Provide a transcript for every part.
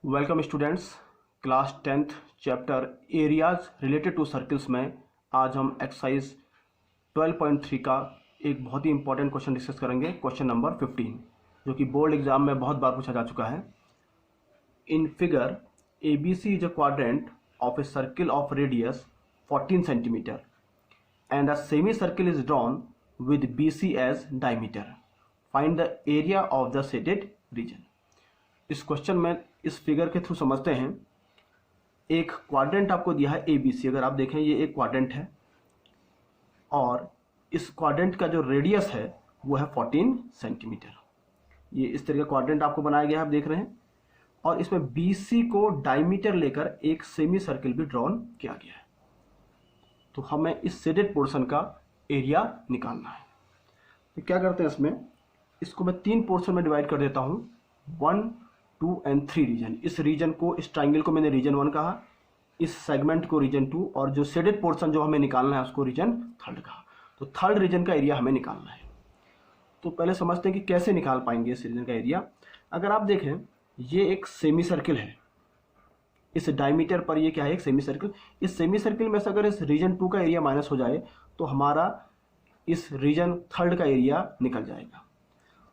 Welcome students. Class 10th chapter areas related to circles में आज हम एक्सरसाइज 12.3 का एक बहुत ही इंपॉर्टेंट क्वेश्चन डिस्कस करेंगे। क्वेश्चन नंबर 15 जो कि बोर्ड एग्जाम में बहुत बार पूछा जा चुका है। In figure A B C is a quadrant of a circle of radius 14 centimetre and a semi circle is drawn with B C as diameter. Find the area of the shaded region. इस question में इस figure के through समझते हैं। एक quadrant आपको दिया है ए बी सी। अगर आप देखें ये एक क्वाड्रेंट है और इस क्वाड्रेंट का जो रेडियस है वो है 14 सेंटीमीटर। ये इस तरह का क्वाड्रेंट आपको बनाया गया है, आप देख रहे हैं। और इसमें बी सी को डायमीटर लेकर एक सेमी सर्किल भी ड्रॉन किया गया है। तो हमें इस शेडेड पोर्शन का एरिया निकालना है। तो क्या करते हैं, इसको मैं 3 पोर्शन में डिवाइड कर देता हूं, 1, 2 एंड 3 रीजन। इस रीजन को, इस ट्राइंगल को मैंने रीजन 1 कहा, इस सेगमेंट को रीजन 2 और जो शेडेड पोर्शन जो हमें निकालना है उसको रीजन 3 कहा। तो 3rd रीजन का एरिया हमें निकालना है। तो पहले समझते हैं कि कैसे निकाल पाएंगे इस रीजन का एरिया। अगर आप देखें ये एक सेमी सर्किल है, इस डायमीटर पर ये क्या है, एक सेमी सर्किल। इस सेमी सर्किल में से अगर इस रीजन 2 का एरिया माइनस हो जाए तो हमारा इस रीजन 3rd का एरिया निकल जाएगा।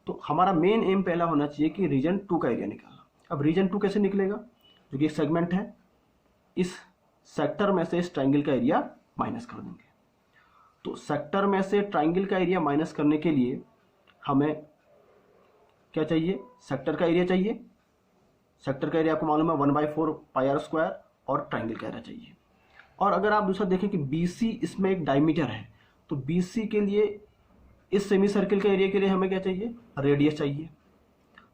तो हमारा मेन एम पहला होना चाहिए कि रीजन 2 का एरिया निकालना। अब रीजन 2 कैसे निकलेगा, जो कि एक सेगमेंट है, इस सेक्टर में से इस ट्राइंगल का एरिया माइनस कर देंगे। तो सेक्टर में से ट्राइंगल का एरिया माइनस करने के लिए हमें क्या चाहिए, सेक्टर का एरिया चाहिए। सेक्टर का एरिया आपको मालूम है 1/4 पाई आर स्क्वायर, और ट्राइंगल का एरिया चाहिए। और अगर आप दूसरा देखें कि बी सी इसमें एक डायमीटर है, तो बी सी के लिए, इस सेमी सर्किल के एरिया के लिए हमें क्या चाहिए, रेडियस चाहिए।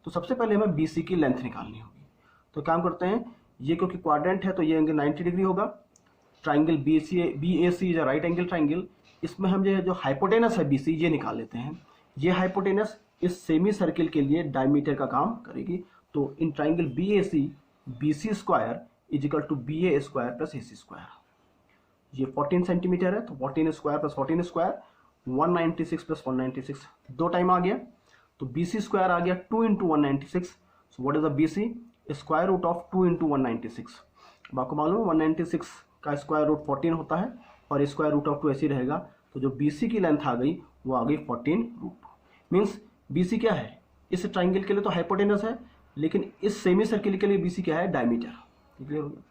तो सबसे पहले हमें बी सी की लेंथ निकालनी होगी। तो काम करते हैं, ये क्योंकि क्वाड्रेंट है तो ये एंगल 90 डिग्री होगा। Triangle B A C is a right angle triangle. इसमें हम जो हाइपोटेनस है बी सी, ये निकाल लेते हैं। ये हाइपोटेनस इस सेमी सर्किल के लिए डायमीटर का काम करेगी। तो in triangle B A C, B C square is equal to B A square plus A C square. ये 14 सेंटीमीटर है, तो 14 square plus 14 square 196 plus 196 2 time आ गया। तो बी सी स्क्वायर आ गया 2 into 196। So what is the B C, square root of 2 into 196। अब आपको मालूम है 196 का स्क्वायर रूट 14 होता है और स्क्वायर रूट ऑफ 2 ऐसे रहेगा। तो जो बी सी की लेंथ आ गई वो आ गई 14 रूट 2। मीन्स बी सी क्या है, इस ट्राइंगल के लिए तो हाइपोटेनस है, लेकिन इस सेमी सर्किल के लिए बी सी क्या है, डायमीटर। क्लियर हो गया।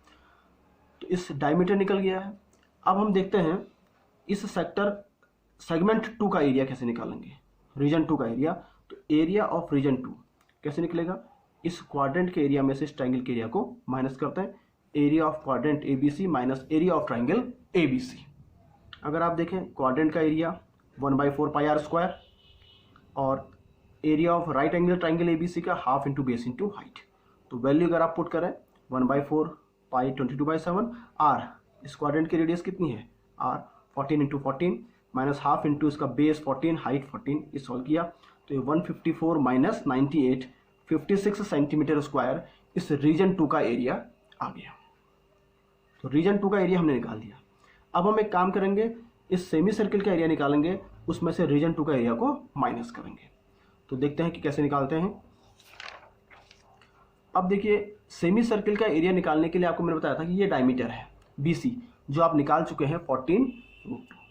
तो इस डायमीटर निकल गया है। अब हम देखते हैं इस सेगमेंट 2 का एरिया कैसे निकालेंगे, रीजन 2 का एरिया। तो एरिया ऑफ रीजन 2 कैसे निकलेगा, इस क्वाड्रेंट के एरिया में से इस ट्राइंगल के एरिया को माइनस करते हैं। Area of quadrant A B C minus area of triangle A B C. अगर आप देखें क्वाड्रेंट का एरिया 1/4 पाई आर स्क्वायर और area of right angle triangle A B C का half into base into height. तो value अगर आप put करें 1/4 पाई 22/7 आर, इस क्वाड्रेंट की रेडियस कितनी है r, 14 into 14 minus half into इसका बेस 14 हाइट 14। इस सॉल्व किया तो ये 154 माइनस 98 56 सेंटीमीटर स्क्वायर इस रीजन 2 का एरिया आ गया। तो रीजन 2 का एरिया हमने निकाल दिया। अब हम एक काम करेंगे, इस सेमी सर्किल का एरिया निकालेंगे, उसमें से रीजन 2 का एरिया को माइनस करेंगे। तो देखते हैं कि कैसे निकालते हैं। अब देखिए सेमी सर्किल का एरिया निकालने के लिए आपको मैंने बताया था कि ये डायमीटर है बी सी, जो आप निकाल चुके हैं 14 रूट 2,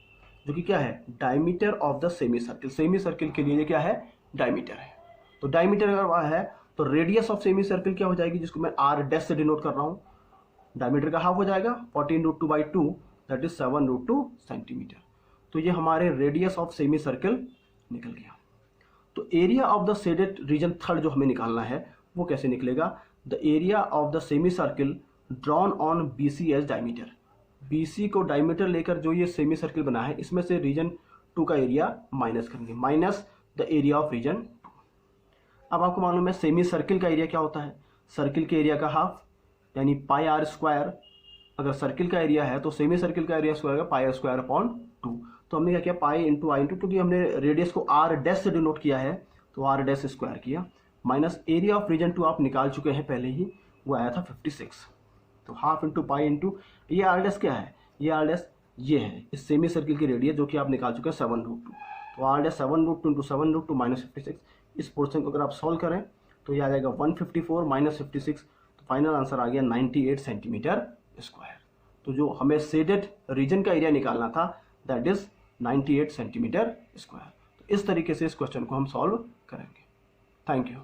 जो कि क्या है, diameter of the semi circle. Semi circle के लिए ये क्या है, डायमीटर है। तो डायमीटर अगर वह है तो रेडियस ऑफ सेमी सर्किल क्या हो जाएगी, जिसको मैं आर डैश से डिनोट कर रहा हूं, डायमीटर का हाफ हो जाएगा 14 root 2/2, that is 7 root 2 centimetre. तो ये हमारे रेडियस ऑफ सेमी सर्किल निकल गया। तो area of the shaded region 3rd जो हमें निकालना है वो कैसे निकलेगा, the area of the semi circle drawn on B C as diameter. B C को डायमीटर लेकर जो ये सेमी सर्किल बना है, इसमें से रीजन 2 का एरिया माइनस करेंगे, minus the area of region 2। अब आपको मालूम है सेमी सर्किल का एरिया क्या होता है, सर्किल के एरिया का हाफ, यानी पाई आर स्क्वायर। अगर सर्किल का एरिया है तो सेमी सर्किल का area square pi r square upon 2। तो हमने क्या किया, पाई इंटू आई इंटू, क्योंकि हमने रेडियस को आर डैश से डिनोट किया है तो आर डैश स्क्वायर किया, माइनस एरिया ऑफ रीजन 2 आप निकाल चुके हैं पहले ही, वो आया था 56। तो हाफ इंटू पाई इंटू, ये आर डैश क्या है, ये आर डैश ये है इस सेमी सर्किल की रेडियस, जो कि आप निकाल चुके हैं 7 रूट 2। तो r dash 7 root 2 into 7 root 2 minus 56। इस पोर्शन को अगर आप सॉल्व करें तो ये आ जाएगा 154 माइनस 56, तो फाइनल आंसर आ गया 98 सेंटीमीटर स्क्वायर। तो जो हमें शेडेड रीजन का एरिया निकालना था दैट इज 98 सेंटीमीटर स्क्वायर। तो इस तरीके से इस क्वेश्चन को हम सॉल्व करेंगे। Thank you.